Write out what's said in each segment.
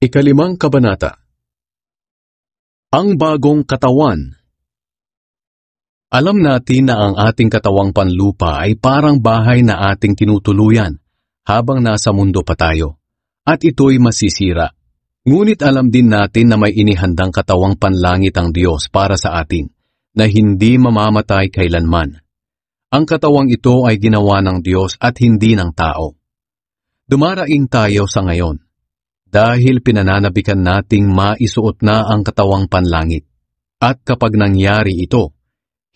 Ikalimang kabanata. Ang bagong katawan. Alam natin na ang ating katawang panlupa ay parang bahay na ating tinutuluyan habang nasa mundo pa tayo, at ito'y masisira. Ngunit alam din natin na may inihandang katawang panlangit ang Diyos para sa atin, na hindi mamamatay kailanman. Ang katawang ito ay ginawa ng Diyos at hindi ng tao. Dumaraing tayo sa ngayon, dahil pinananabikan nating maisuot na ang katawang panlangit. At kapag nangyari ito,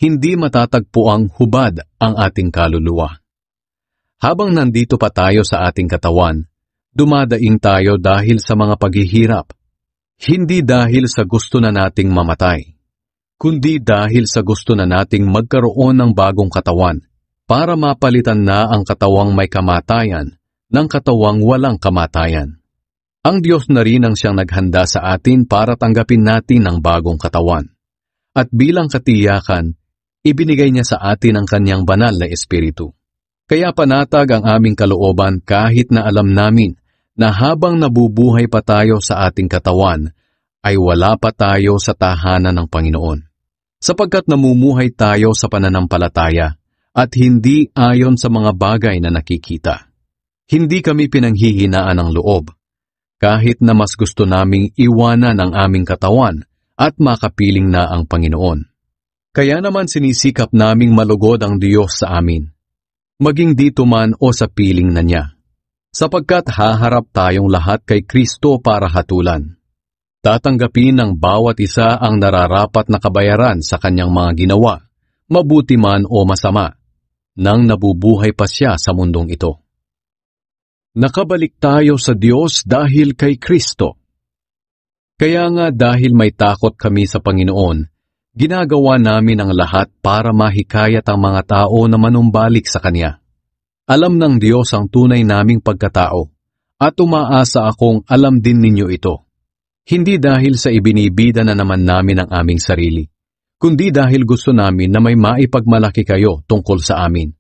hindi matatagpo ang hubad ang ating kaluluwa. Habang nandito pa tayo sa ating katawan, dumadaing tayo dahil sa mga paghihirap. Hindi dahil sa gusto na nating mamatay, kundi dahil sa gusto na nating magkaroon ng bagong katawan para mapalitan na ang katawang may kamatayan ng katawang walang kamatayan. Ang Diyos na rin ang siyang naghanda sa atin para tanggapin natin ang bagong katawan. At bilang katiyakan, ibinigay niya sa atin ang kanyang banal na espiritu. Kaya panatag ang aming kalooban kahit na alam namin na habang nabubuhay pa tayo sa ating katawan, ay wala pa tayo sa tahanan ng Panginoon. Sapagkat namumuhay tayo sa pananampalataya at hindi ayon sa mga bagay na nakikita. Hindi kami pinanghihinaan ng loob, kahit na mas gusto naming iwanan ang aming katawan at makapiling na ang Panginoon. Kaya naman sinisikap naming malugod ang Diyos sa amin, maging dito man o sa piling na niya, sapagkat haharap tayong lahat kay Kristo para hatulan. Tatanggapin ng bawat isa ang nararapat na kabayaran sa kanyang mga ginawa, mabuti man o masama, nang nabubuhay pa siya sa mundong ito. Nakabalik tayo sa Diyos dahil kay Kristo. Kaya nga dahil may takot kami sa Panginoon, ginagawa namin ang lahat para mahikayat ang mga tao na manumbalik sa Kanya. Alam ng Diyos ang tunay naming pagkatao, at umaasa akong alam din ninyo ito. Hindi dahil sa ibinibida na naman namin ang aming sarili, kundi dahil gusto namin na may maipagmalaki kayo tungkol sa amin,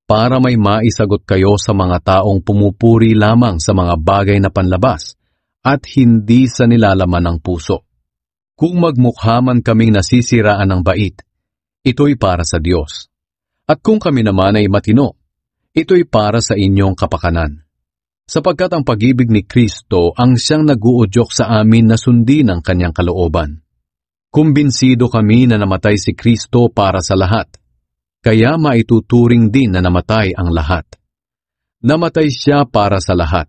para may maisagot kayo sa mga taong pumupuri lamang sa mga bagay na panlabas at hindi sa nilalaman ng puso. Kung magmukha man kaming nasisiraan ng bait, ito'y para sa Diyos. At kung kami naman ay matino, ito'y para sa inyong kapakanan. Sapagkat ang pag-ibig ni Kristo ang siyang nag-uudyok sa amin na sundin ang kanyang kalooban. Kumbinsido kami na namatay si Kristo para sa lahat, kaya maituturing din na namatay ang lahat. Namatay siya para sa lahat,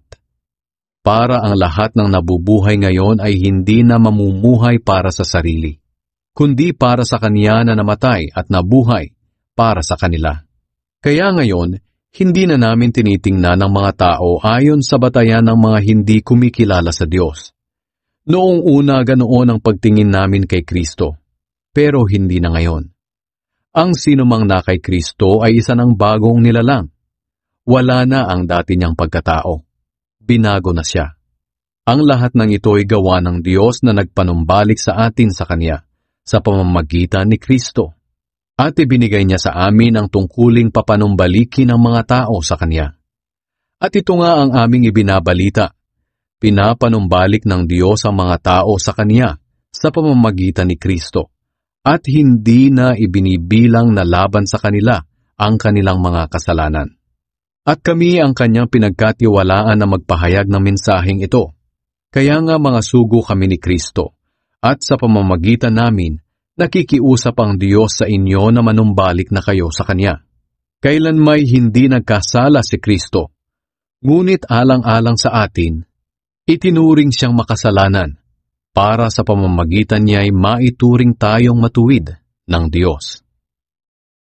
para ang lahat ng nabubuhay ngayon ay hindi na mamumuhay para sa sarili, kundi para sa Kanya na namatay at nabuhay para sa kanila. Kaya ngayon, hindi na namin tinitingnan ng mga tao ayon sa batayan ng mga hindi kumikilala sa Diyos. Noong una ganoon ang pagtingin namin kay Kristo, pero hindi na ngayon. Ang sinumang na kay Kristo ay isa ng bagong nilalang. Wala na ang dati niyang pagkatao. Binago na siya. Ang lahat ng ito ay gawa ng Diyos na nagpanumbalik sa atin sa Kanya sa pamamagitan ni Kristo. At ibinigay niya sa amin ang tungkuling papanumbalikin ng mga tao sa Kanya. At ito nga ang aming ibinabalita. Pinapanumbalik ng Diyos ang mga tao sa Kanya sa pamamagitan ni Kristo. At hindi na ibinibilang na laban sa kanila ang kanilang mga kasalanan. At kami ang Kanyang pinagkatiwalaan na magpahayag ng mensaheng ito. Kaya nga mga sugo kami ni Kristo, at sa pamamagitan namin, nakikiusap ang Diyos sa inyo na manumbalik na kayo sa Kanya. Kailan may hindi nagkasala si Kristo, ngunit alang-alang sa atin, itinuring siyang makasalanan, para sa pamamagitan niya ay maituring tayong matuwid ng Diyos.